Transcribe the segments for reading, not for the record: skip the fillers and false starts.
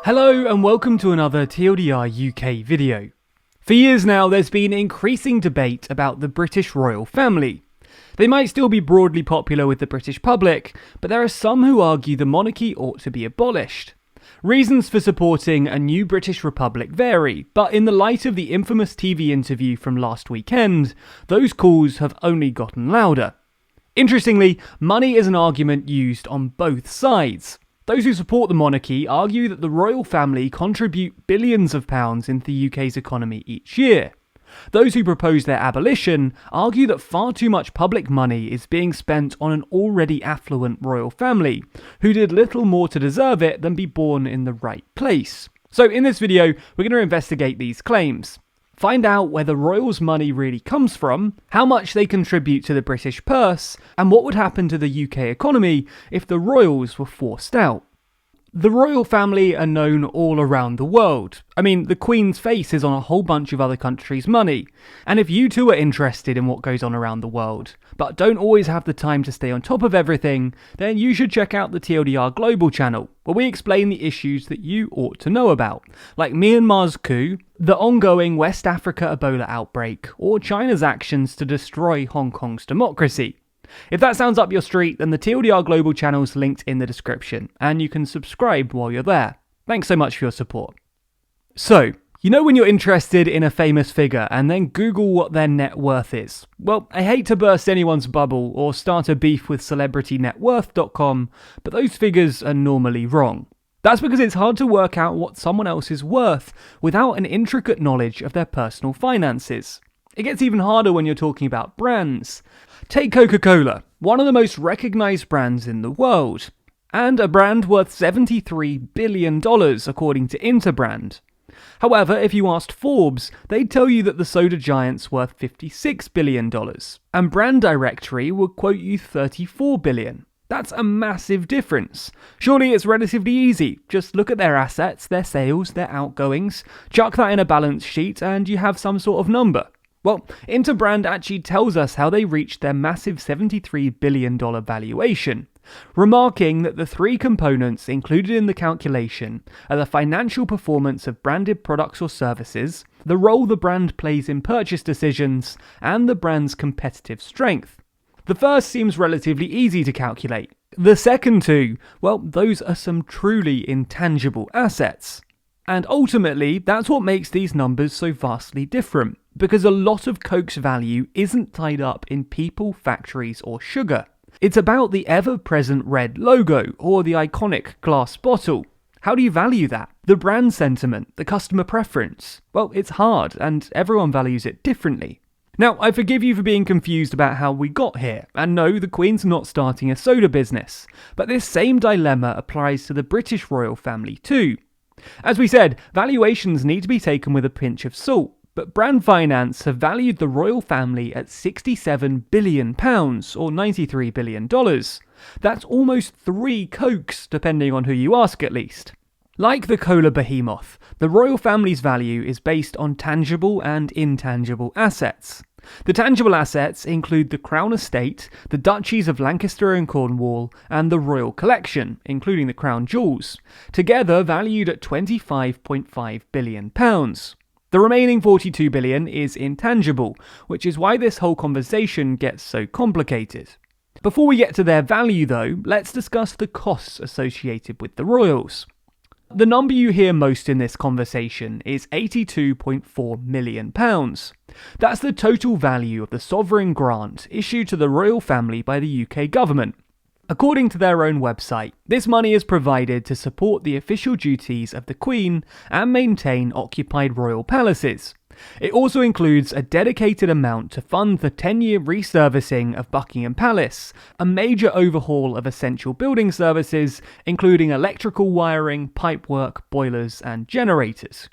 Hello and welcome to another TLDR UK video. For years now, there's been increasing debate about the British royal family. They might still be broadly popular with the British public, but there are some who argue the monarchy ought to be abolished. Reasons for supporting a new British Republic vary, but in the light of the infamous TV interview from last weekend, those calls have only gotten louder. Interestingly, money is an argument used on both sides. Those who support the monarchy argue that the royal family contribute billions of pounds into the UK's economy each year. Those who propose their abolition argue that far too much public money is being spent on an already affluent royal family, who did little more to deserve it than be born in the right place. So in this video, we're going to investigate these claims. Find out where the royals' money really comes from, how much they contribute to the British purse, and what would happen to the UK economy if the royals were forced out. The royal family are known all around the world. I mean, the Queen's face is on a whole bunch of other countries' money. And if you too are interested in what goes on around the world, but don't always have the time to stay on top of everything, then you should check out the TLDR Global channel, where we explain the issues that you ought to know about, like Myanmar's coup, the ongoing West Africa Ebola outbreak, or China's actions to destroy Hong Kong's democracy. If that sounds up your street, then the TLDR Global channel's linked in the description, and you can subscribe while you're there. Thanks so much for your support. So, you know when you're interested in a famous figure and then Google what their net worth is? Well, I hate to burst anyone's bubble or start a beef with celebritynetworth.com, but those figures are normally wrong. That's because it's hard to work out what someone else is worth without an intricate knowledge of their personal finances. It gets even harder when you're talking about brands. Take Coca-Cola, one of the most recognised brands in the world, and a brand worth $73 billion according to Interbrand. However, if you asked Forbes, they'd tell you that the soda giant's worth $56 billion, and Brand Directory would quote you $34 billion. That's a massive difference. Surely it's relatively easy. Just look at their assets, their sales, their outgoings, chuck that in a balance sheet, and you have some sort of number. Well, Interbrand actually tells us how they reached their massive $73 billion valuation, remarking that the three components included in the calculation are the financial performance of branded products or services, the role the brand plays in purchase decisions, and the brand's competitive strength. The first seems relatively easy to calculate. The second two, well, those are some truly intangible assets. And ultimately, that's what makes these numbers so vastly different, because a lot of Coke's value isn't tied up in people, factories, or sugar. It's about the ever-present red logo, or the iconic glass bottle. How do you value that? The brand sentiment, the customer preference? Well, it's hard, and everyone values it differently. Now, I forgive you for being confused about how we got here, and no, the Queen's not starting a soda business, but this same dilemma applies to the British royal family too. As we said, valuations need to be taken with a pinch of salt, but Brand Finance have valued the royal family at £67 billion, or $93 billion. That's almost 3 Cokes, depending on who you ask at least. Like the cola behemoth, the royal family's value is based on tangible and intangible assets. The tangible assets include the Crown Estate, the Duchies of Lancaster and Cornwall, and the Royal Collection, including the Crown Jewels, together valued at £25.5 billion. The remaining $42 billion is intangible, which is why this whole conversation gets so complicated. Before we get to their value though, let's discuss the costs associated with the royals. The number you hear most in this conversation is £82.4 million. That's the total value of the sovereign grant issued to the royal family by the UK government. According to their own website, this money is provided to support the official duties of the Queen and maintain occupied royal palaces. It also includes a dedicated amount to fund the 10-year resurfacing of Buckingham Palace, a major overhaul of essential building services, including electrical wiring, pipework, boilers, and generators.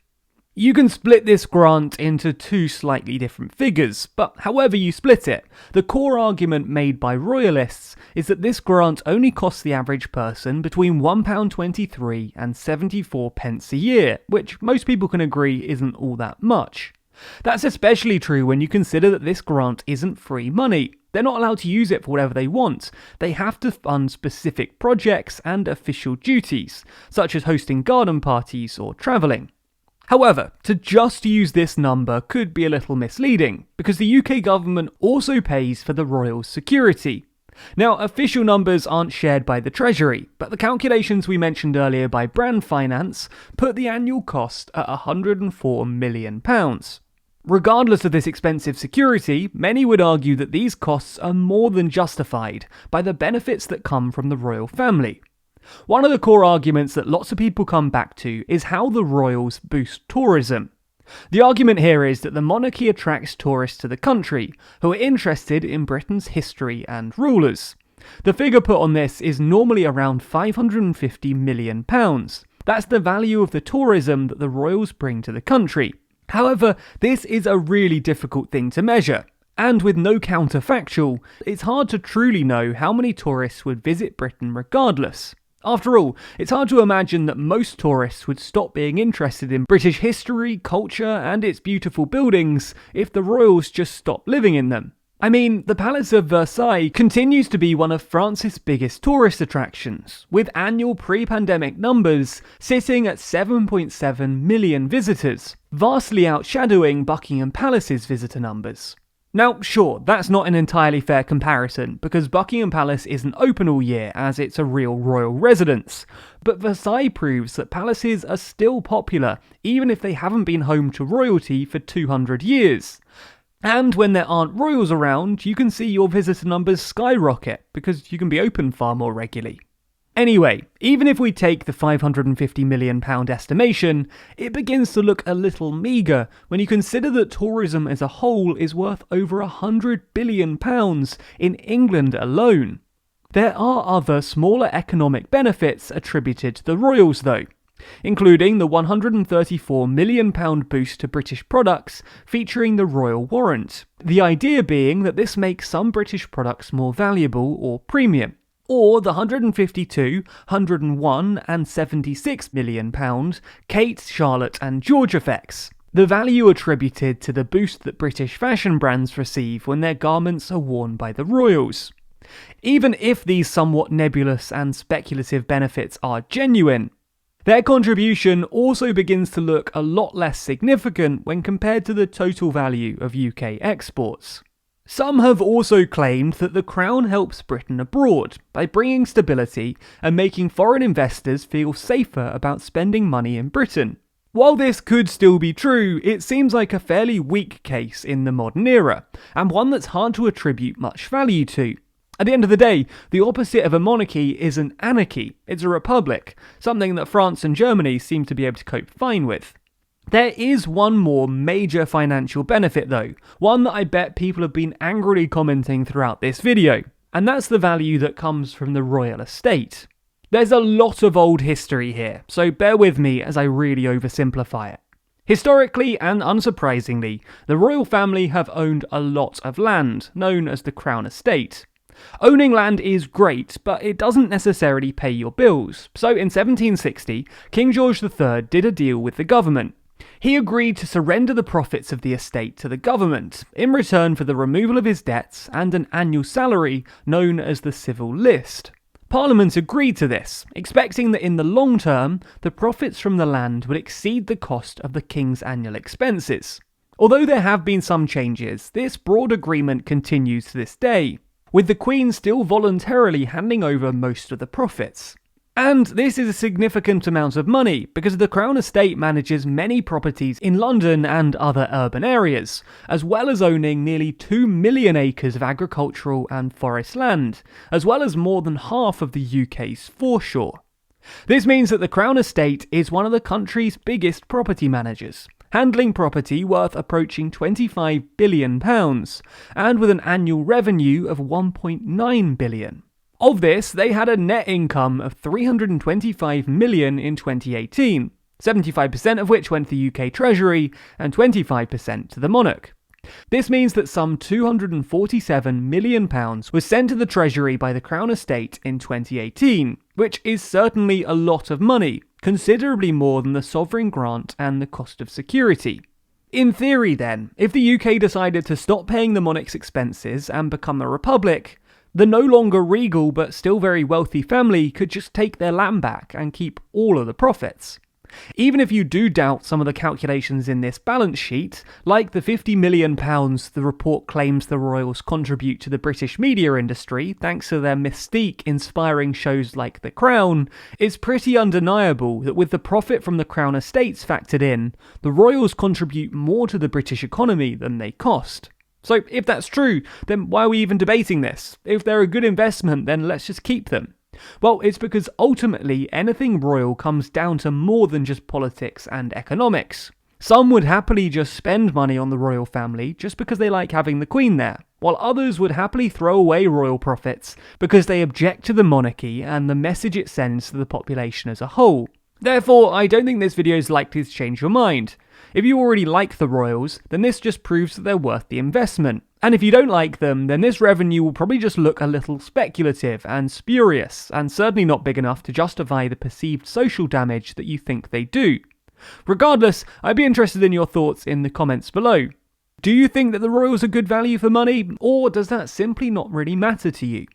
You can split this grant into 2 slightly different figures, but however you split it, the core argument made by royalists is that this grant only costs the average person between £1.23 and 74 pence a year, which most people can agree isn't all that much. That's especially true when you consider that this grant isn't free money. They're not allowed to use it for whatever they want. They have to fund specific projects and official duties, such as hosting garden parties or travelling. However, to just use this number could be a little misleading, because the UK government also pays for the royal security. Now, official numbers aren't shared by the Treasury, but the calculations we mentioned earlier by Brand Finance put the annual cost at £104 million. Regardless of this expensive security, many would argue that these costs are more than justified by the benefits that come from the royal family. One of the core arguments that lots of people come back to is how the royals boost tourism. The argument here is that the monarchy attracts tourists to the country who are interested in Britain's history and rulers. The figure put on this is normally around £550 million. That's the value of the tourism that the royals bring to the country. However, this is a really difficult thing to measure, and with no counterfactual, it's hard to truly know how many tourists would visit Britain regardless. After all, it's hard to imagine that most tourists would stop being interested in British history, culture, and its beautiful buildings if the royals just stopped living in them. I mean, the Palace of Versailles continues to be one of France's biggest tourist attractions, with annual pre-pandemic numbers sitting at 7.7 million visitors, vastly outshadowing Buckingham Palace's visitor numbers. Now, sure, that's not an entirely fair comparison, because Buckingham Palace isn't open all year as it's a real royal residence, but Versailles proves that palaces are still popular, even if they haven't been home to royalty for 200 years. And when there aren't royals around, you can see your visitor numbers skyrocket, because you can be open far more regularly. Anyway, even if we take the £550 million estimation, it begins to look a little meagre when you consider that tourism as a whole is worth over £100 billion in England alone. There are other smaller economic benefits attributed to the royals though, including the £134 million boost to British products featuring the royal warrant. The idea being that this makes some British products more valuable or premium. Or the £152, £101 and £76 million Kate, Charlotte and George effects. The value attributed to the boost that British fashion brands receive when their garments are worn by the royals. Even if these somewhat nebulous and speculative benefits are genuine, their contribution also begins to look a lot less significant when compared to the total value of UK exports. Some have also claimed that the Crown helps Britain abroad by bringing stability and making foreign investors feel safer about spending money in Britain. While this could still be true, it seems like a fairly weak case in the modern era, and one that's hard to attribute much value to. At the end of the day, the opposite of a monarchy is an anarchy. It's a republic, something that France and Germany seem to be able to cope fine with. There is one more major financial benefit though, one that I bet people have been angrily commenting throughout this video, and that's the value that comes from the royal estate. There's a lot of old history here, so bear with me as I really oversimplify it. Historically and unsurprisingly, the royal family have owned a lot of land, known as the Crown Estate. Owning land is great, but it doesn't necessarily pay your bills, so in 1760, King George III did a deal with the government. He agreed to surrender the profits of the estate to the government, in return for the removal of his debts and an annual salary known as the civil list. Parliament agreed to this, expecting that in the long term, the profits from the land would exceed the cost of the king's annual expenses. Although there have been some changes, this broad agreement continues to this day, with the Queen still voluntarily handing over most of the profits. And this is a significant amount of money, because the Crown Estate manages many properties in London and other urban areas, as well as owning nearly 2 million acres of agricultural and forest land, as well as more than half of the UK's foreshore. This means that the Crown Estate is one of the country's biggest property managers, handling property worth approaching £25 billion, and with an annual revenue of £1.9 billion. Of this, they had a net income of £325 million in 2018, 75% of which went to the UK Treasury and 25% to the monarch. This means that some £247 million was sent to the Treasury by the Crown Estate in 2018, which is certainly a lot of money, considerably more than the sovereign grant and the cost of security. In theory then, if the UK decided to stop paying the monarch's expenses and become a republic, the no longer regal but still very wealthy family could just take their land back and keep all of the profits. Even if you do doubt some of the calculations in this balance sheet, like the £50 million the report claims the royals contribute to the British media industry thanks to their mystique inspiring shows like The Crown, it's pretty undeniable that with the profit from the Crown estates factored in, the royals contribute more to the British economy than they cost. So if that's true, then why are we even debating this? If they're a good investment, then let's just keep them. Well, it's because ultimately anything royal comes down to more than just politics and economics. Some would happily just spend money on the royal family just because they like having the Queen there, while others would happily throw away royal profits because they object to the monarchy and the message it sends to the population as a whole. Therefore, I don't think this video is likely to change your mind. If you already like the royals, then this just proves that they're worth the investment. And if you don't like them, then this revenue will probably just look a little speculative and spurious, and certainly not big enough to justify the perceived social damage that you think they do. Regardless, I'd be interested in your thoughts in the comments below. Do you think that the royals are good value for money, or does that simply not really matter to you?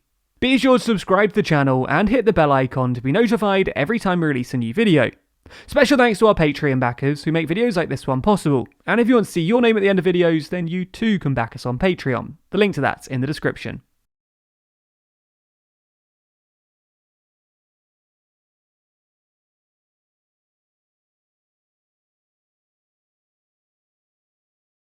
Be sure to subscribe to the channel and hit the bell icon to be notified every time we release a new video. Special thanks to our Patreon backers who make videos like this one possible, and if you want to see your name at the end of videos, then you too can back us on Patreon. The link to that's in the description.